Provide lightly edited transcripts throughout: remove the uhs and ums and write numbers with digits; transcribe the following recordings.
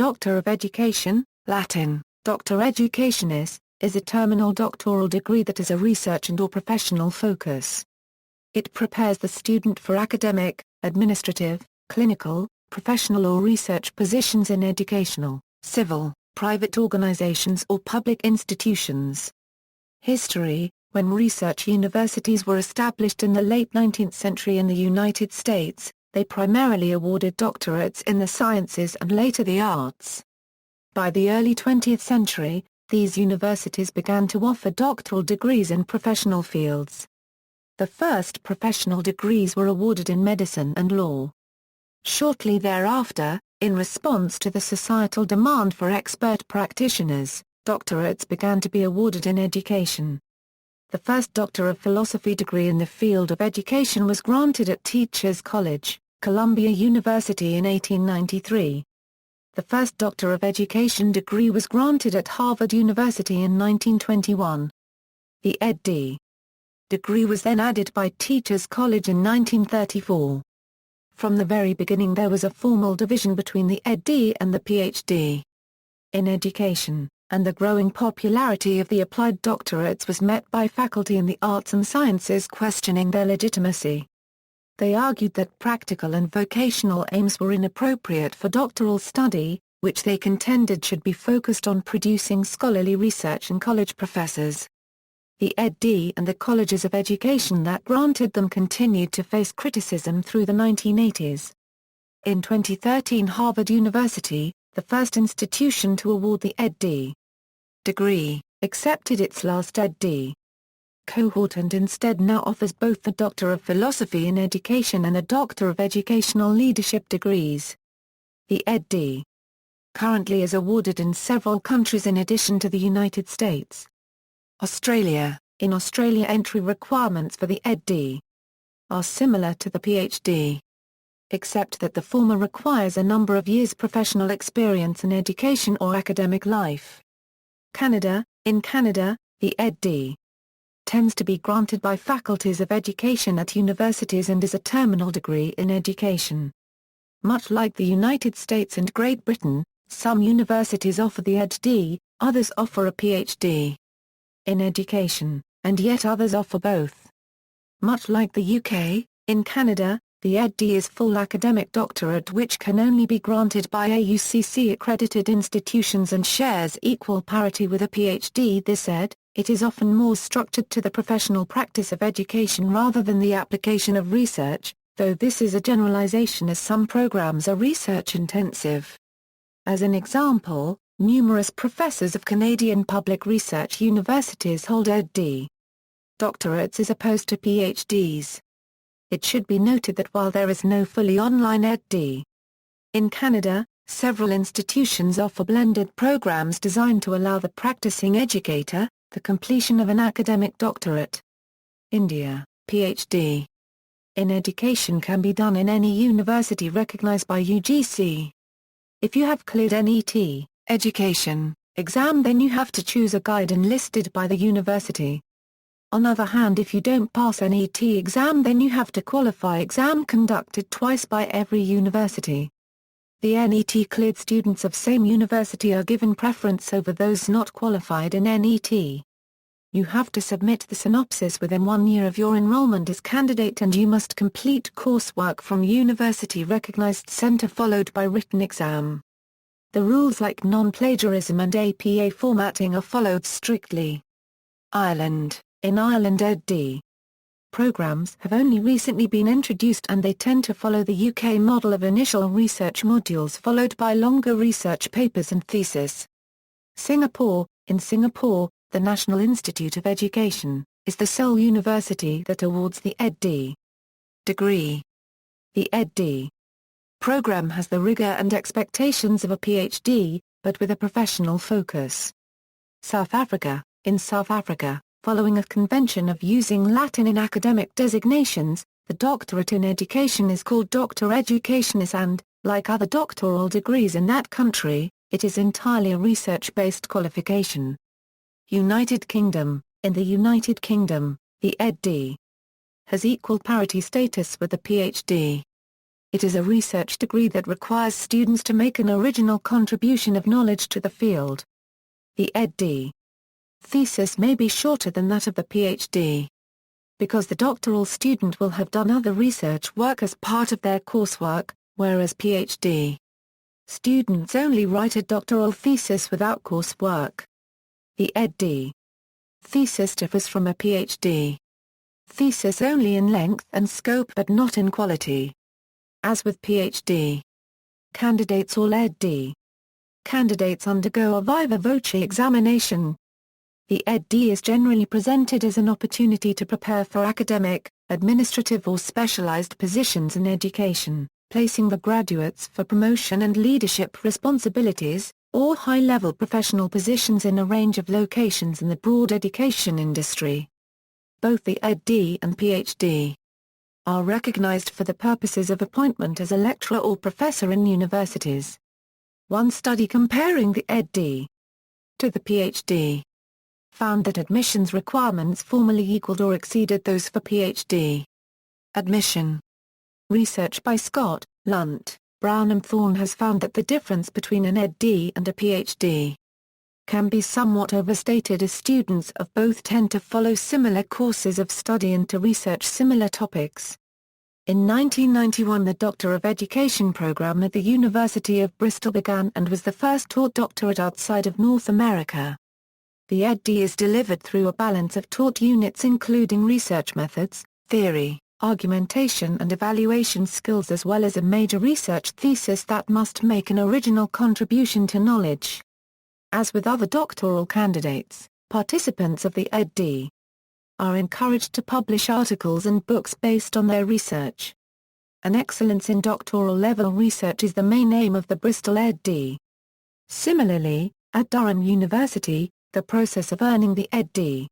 Doctor of Education, Latin, Doctor Educationis, is a terminal doctoral degree that has a research and/or professional focus. It prepares the student for academic, administrative, clinical, professional or research positions in educational, civil, private organizations or public institutions. History: when research universities were established in the late 19th century in the United States, they primarily awarded doctorates in the sciences and later the arts. By the early 20th century, these universities began to offer doctoral degrees in professional fields. The first professional degrees were awarded in medicine and law. Shortly thereafter, in response to the societal demand for expert practitioners, doctorates began to be awarded in education. The first Doctor of Philosophy degree in the field of education was granted at Teachers College, Columbia University in 1893. The first Doctor of Education degree was granted at Harvard University in 1921. The Ed.D. degree was then added by Teachers College in 1934. From the very beginning there was a formal division between the Ed.D. and the Ph.D. in education, and the growing popularity of the applied doctorates was met by faculty in the arts and sciences questioning their legitimacy. They argued that practical and vocational aims were inappropriate for doctoral study, which they contended should be focused on producing scholarly research and college professors. The Ed.D. and the colleges of education that granted them continued to face criticism through the 1980s. In 2013 Harvard University, the first institution to award the Ed.D. degree, accepted its last Ed.D. cohort and instead now offers both the Doctor of Philosophy in Education and the Doctor of Educational Leadership degrees. The Ed.D. currently is awarded in several countries in addition to the United States. Australia: in Australia entry requirements for the Ed.D. are similar to the Ph.D. except that the former requires a number of years professional experience in education or academic life. Canada: in Canada, the Ed.D. tends to be granted by faculties of education at universities and is a terminal degree in education. Much like the United States and Great Britain, some universities offer the Ed.D., others offer a Ph.D. in education, and yet others offer both. Much like the UK, in Canada, the Ed.D. is full academic doctorate which can only be granted by AUCC-accredited institutions and shares equal parity with a Ph.D. This said, it is often more structured to the professional practice of education rather than the application of research, though this is a generalization as some programs are research-intensive. As an example, numerous professors of Canadian public research universities hold Ed.D. doctorates as opposed to Ph.D.s. It should be noted that while there is no fully online Ed.D. in Canada, several institutions offer blended programs designed to allow the practicing educator the completion of an academic doctorate. India: Ph.D. in education can be done in any university recognized by UGC. If you have cleared NET education exam, then you have to choose a guide enlisted by the university. On other hand, if you don't pass NET exam, then you have to qualify exam conducted twice by every university. The NET cleared students of same university are given preference over those not qualified in NET. You have to submit the synopsis within 1 year of your enrollment as candidate and you must complete coursework from university-recognized center followed by written exam. The rules like non-plagiarism and APA formatting are followed strictly. Ireland: in Ireland Ed.D. programs have only recently been introduced and they tend to follow the UK model of initial research modules followed by longer research papers and thesis. Singapore: in Singapore, the National Institute of Education is the sole university that awards the Ed.D. degree. The Ed.D. program has the rigor and expectations of a Ph.D., but with a professional focus. South Africa: in South Africa, following a convention of using Latin in academic designations, the doctorate in education is called Doctor Educationis and, like other doctoral degrees in that country, it is entirely a research-based qualification. United Kingdom: in the United Kingdom, the Ed.D. has equal parity status with the Ph.D. It is a research degree that requires students to make an original contribution of knowledge to the field. The Ed.D. thesis may be shorter than that of the Ph.D. because the doctoral student will have done other research work as part of their coursework, whereas Ph.D. students only write a doctoral thesis without coursework. The Ed.D. thesis differs from a Ph.D. thesis only in length and scope but not in quality. As with Ph.D. candidates or Ed.D. candidates undergo a viva voce examination. The Ed.D is generally presented as an opportunity to prepare for academic, administrative or specialized positions in education, placing the graduates for promotion and leadership responsibilities, or high-level professional positions in a range of locations in the broad education industry. Both the Ed.D and Ph.D. are recognized for the purposes of appointment as a lecturer or professor in universities. One study comparing the Ed.D. to the Ph.D. found that admissions requirements formally equaled or exceeded those for Ph.D. admission. Research by Scott, Lunt, Brown and Thorne has found that the difference between an Ed.D and a Ph.D. can be somewhat overstated as students of both tend to follow similar courses of study and to research similar topics. In 1991 the Doctor of Education program at the University of Bristol began and was the first taught doctorate outside of North America. The Ed.D is delivered through a balance of taught units including research methods, theory, argumentation and evaluation skills as well as a major research thesis that must make an original contribution to knowledge. As with other doctoral candidates, participants of the Ed.D. are encouraged to publish articles and books based on their research. An excellence in doctoral level research is the main aim of the Bristol Ed.D. Similarly, at Durham University, the process of earning the Ed.D.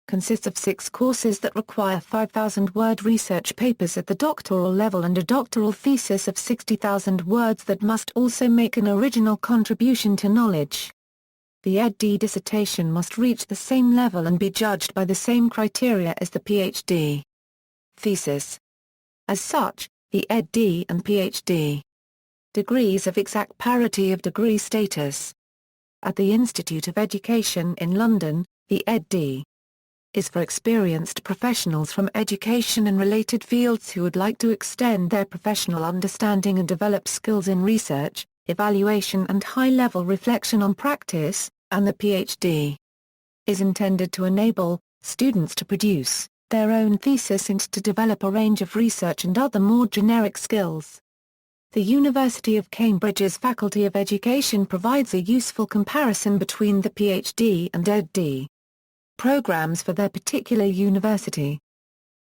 consists of 6 courses that require 5,000-word research papers at the doctoral level and a doctoral thesis of 60,000 words that must also make an original contribution to knowledge. The Ed.D dissertation must reach the same level and be judged by the same criteria as the Ph.D. thesis. As such, the Ed.D and Ph.D. degrees have exact parity of degree status. At the Institute of Education in London, the Ed.D. is for experienced professionals from education and related fields who would like to extend their professional understanding and develop skills in research, evaluation and high-level reflection on practice, and the Ph.D. is intended to enable students to produce their own thesis and to develop a range of research and other more generic skills. The University of Cambridge's Faculty of Education provides a useful comparison between the Ph.D. and Ed.D. programs for their particular university.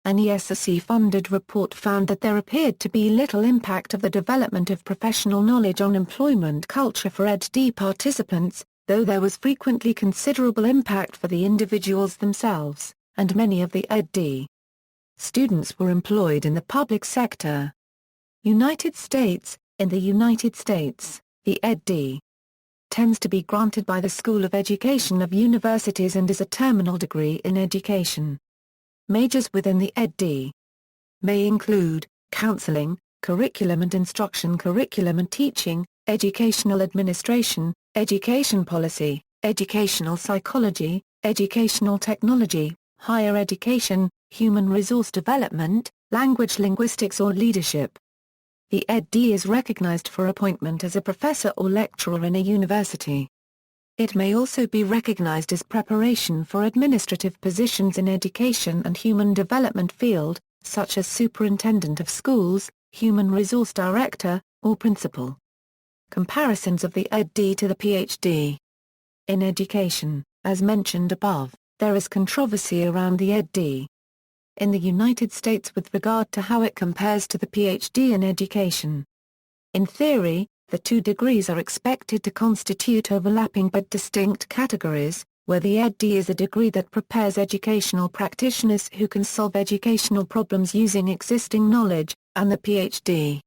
An ESSC-funded report found that there appeared to be little impact of the development of professional knowledge on employment culture for Ed.D participants, though there was frequently considerable impact for the individuals themselves, and many of the Ed.D. students were employed in the public sector. United States. In the United States, the Ed.D. tends to be granted by the School of Education of universities and is a terminal degree in education. Majors within the Ed.D. may include counseling, curriculum and instruction, curriculum and teaching, educational administration, education policy, educational psychology, educational technology, higher education, human resource development, language linguistics or leadership. The Ed.D is recognized for appointment as a professor or lecturer in a university. It may also be recognized as preparation for administrative positions in education and human development field, such as superintendent of schools, human resource director, or principal. Comparisons of the Ed.D to the Ph.D. In education, as mentioned above, there is controversy around the Ed.D. in the United States with regard to how it compares to the Ph.D. in education. In theory, the two degrees are expected to constitute overlapping but distinct categories, where the Ed.D is a degree that prepares educational practitioners who can solve educational problems using existing knowledge, and the Ph.D.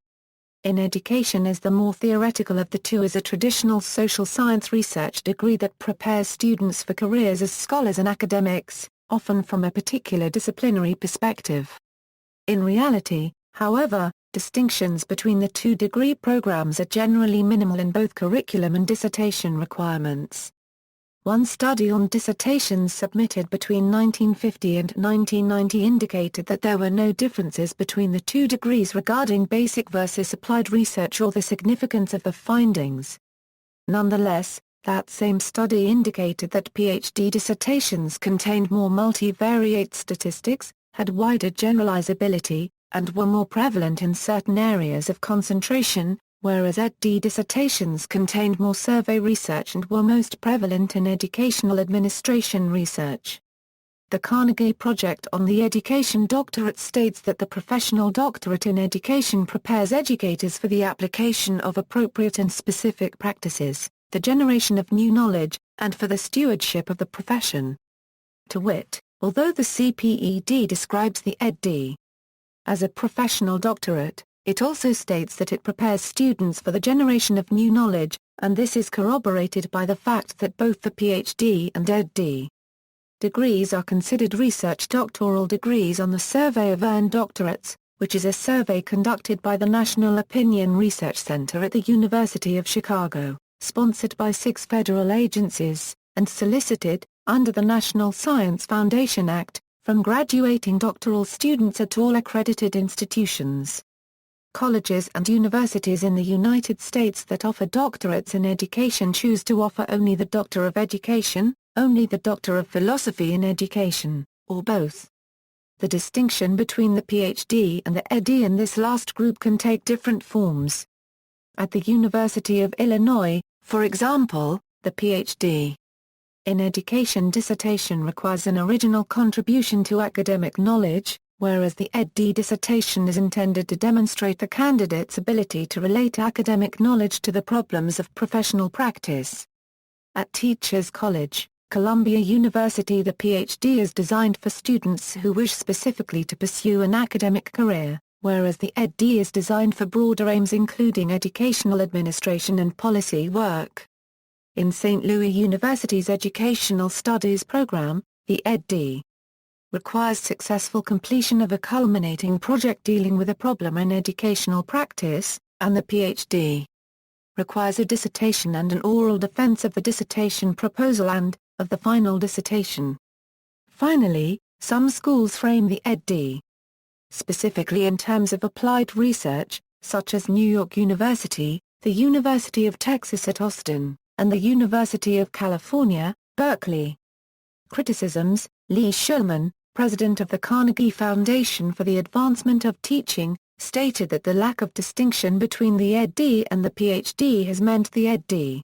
in education is the more theoretical of the two, as a traditional social science research degree that prepares students for careers as scholars and academics, often from a particular disciplinary perspective. In reality, however, distinctions between the two degree programs are generally minimal in both curriculum and dissertation requirements. One study on dissertations submitted between 1950 and 1990 indicated that there were no differences between the two degrees regarding basic versus applied research or the significance of the findings. Nonetheless, that same study indicated that PhD dissertations contained more multivariate statistics, had wider generalizability, and were more prevalent in certain areas of concentration, whereas Ed.D. dissertations contained more survey research and were most prevalent in educational administration research. The Carnegie Project on the Education Doctorate states that the professional doctorate in education prepares educators for the application of appropriate and specific practices, the generation of new knowledge, and for the stewardship of the profession. To wit, although the CPED describes the Ed.D. as a professional doctorate, it also states that it prepares students for the generation of new knowledge, and this is corroborated by the fact that both the PhD and Ed.D. degrees are considered research doctoral degrees on the Survey of Earned Doctorates, which is a survey conducted by the National Opinion Research Center at the University of Chicago, sponsored by 6 federal agencies, and solicited, under the National Science Foundation Act, from graduating doctoral students at all accredited institutions. Colleges and universities in the United States that offer doctorates in education choose to offer only the Doctor of Education, only the Doctor of Philosophy in Education, or both. The distinction between the PhD and the Ed.D. in this last group can take different forms. At the University of Illinois, for example, the PhD in education dissertation requires an original contribution to academic knowledge, whereas the Ed.D. dissertation is intended to demonstrate the candidate's ability to relate academic knowledge to the problems of professional practice. At Teachers College, Columbia University, the PhD is designed for students who wish specifically to pursue an academic career, whereas the Ed.D. is designed for broader aims including educational administration and policy work. In St. Louis University's Educational Studies program, the Ed.D. requires successful completion of a culminating project dealing with a problem in educational practice, and the PhD requires a dissertation and an oral defense of the dissertation proposal and, of the final dissertation. Finally, some schools frame the Ed.D. specifically in terms of applied research, such as New York University, the University of Texas at Austin, and the University of California, Berkeley. Criticisms: Lee Shulman, president of the Carnegie Foundation for the Advancement of Teaching, stated that the lack of distinction between the Ed.D. and the PhD has meant the Ed.D.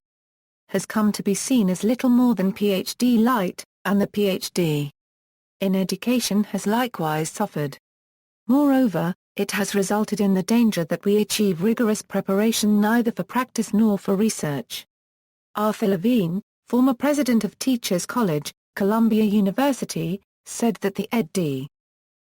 has come to be seen as little more than PhD light, and the PhD in education has likewise suffered. Moreover, it has resulted in the danger that we achieve rigorous preparation neither for practice nor for research. Arthur Levine, former president of Teachers College, Columbia University, said that the Ed.D.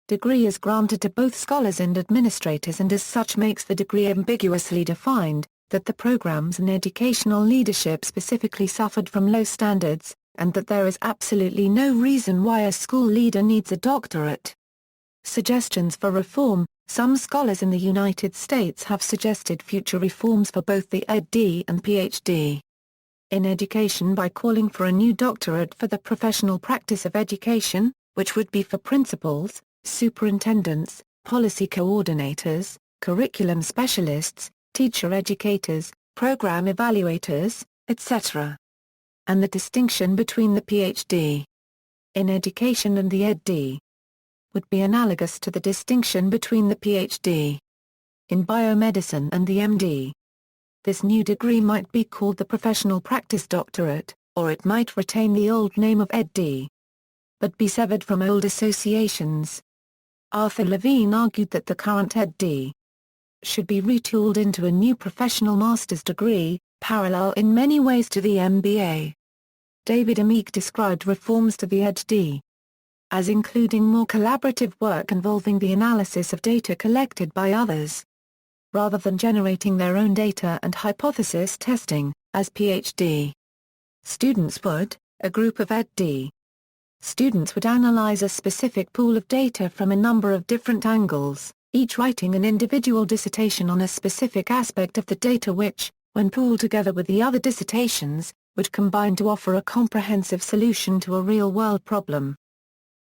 degree is granted to both scholars and administrators and as such makes the degree ambiguously defined, that the programs in educational leadership specifically suffered from low standards, and that there is absolutely no reason why a school leader needs a doctorate. Suggestions for reform: some scholars in the United States have suggested future reforms for both the Ed.D. and PhD in education by calling for a new doctorate for the professional practice of education, which would be for principals, superintendents, policy coordinators, curriculum specialists, teacher educators, program evaluators, etc. And the distinction between the PhD in education and the Ed.D. would be analogous to the distinction between the PhD in biomedicine and the M.D. This new degree might be called the Professional Practice Doctorate, or it might retain the old name of Ed.D. but be severed from old associations. Arthur Levine argued that the current Ed.D. should be retooled into a new professional master's degree, parallel in many ways to the MBA. David Amick described reforms to the Ed.D. as including more collaborative work involving the analysis of data collected by others, rather than generating their own data and hypothesis testing, as PhD students would. A group of Ed.D. students would analyze a specific pool of data from a number of different angles, each writing an individual dissertation on a specific aspect of the data which, when pooled together with the other dissertations, would combine to offer a comprehensive solution to a real-world problem.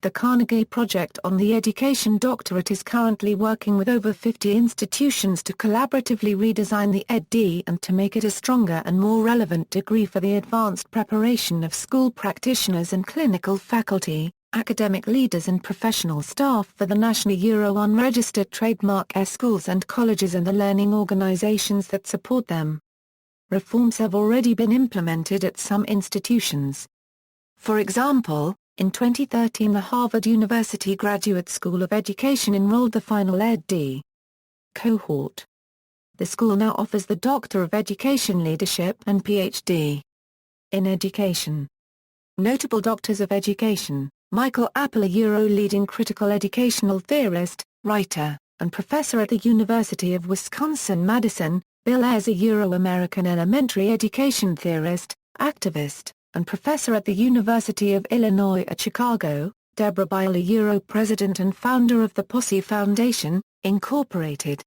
The Carnegie Project on the Education Doctorate is currently working with over 50 institutions to collaboratively redesign the Ed.D and to make it a stronger and more relevant degree for the advanced preparation of school practitioners and clinical faculty, academic leaders and professional staff for the national unregistered trademark schools and colleges and the learning organizations that support them. Reforms have already been implemented at some institutions. For example, in 2013 the Harvard University Graduate School of Education enrolled the final Ed.D cohort. The school now offers the Doctor of Education Leadership and Ph.D. in Education. Notable Doctors of Education: Michael Appel, a leading critical educational theorist, writer, and professor at the University of Wisconsin-Madison. Bill Ayers, a Euro-American elementary education theorist, activist, and professor at the University of Illinois at Chicago. Deborah Bile, a Euro-president and founder of the Posse Foundation, Incorporated.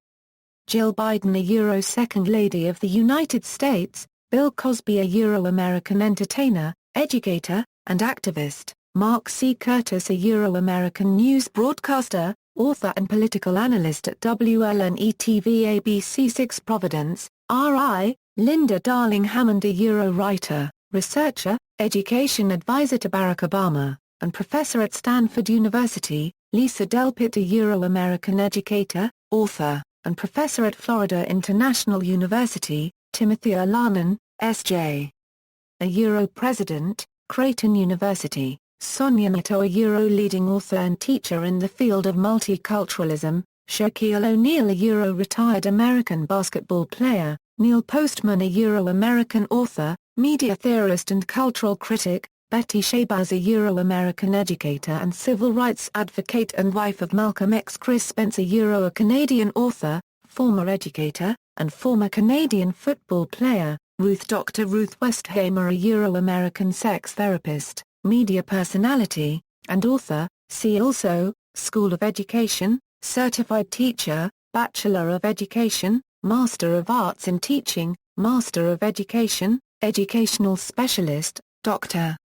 Jill Biden, a Euro-second lady of the United States. Bill Cosby, a Euro-American entertainer, educator, and activist. Mark C. Curtis, a Euro-American news broadcaster, author and political analyst at WLNE-TV ABC6 Providence, RI. Linda Darling Hammond, a Euro-writer, researcher, education advisor to Barack Obama, and professor at Stanford University. Lisa Delpit, a Euro-American educator, author, and professor at Florida International University. Timothy Alanan, S.J. a Euro-president, Creighton University. Sonia Nato, a Euro-leading author and teacher in the field of multiculturalism. Shaquille O'Neal, a Euro-retired American basketball player. Neil Postman, a Euro-American author, media theorist and cultural critic. Betty Shabazz, a Euro-American educator and civil rights advocate and wife of Malcolm X. Chris Spence, a Euro-Canadian author, former educator, and former Canadian football player. Dr. Ruth Westheimer, a Euro-American sex therapist, media personality, and author. See also: School of Education, Certified Teacher, Bachelor of Education, Master of Arts in Teaching, Master of Education, Educational Specialist, Doctor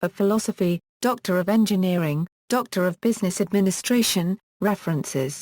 of Philosophy, Doctor of Engineering, Doctor of Business Administration. References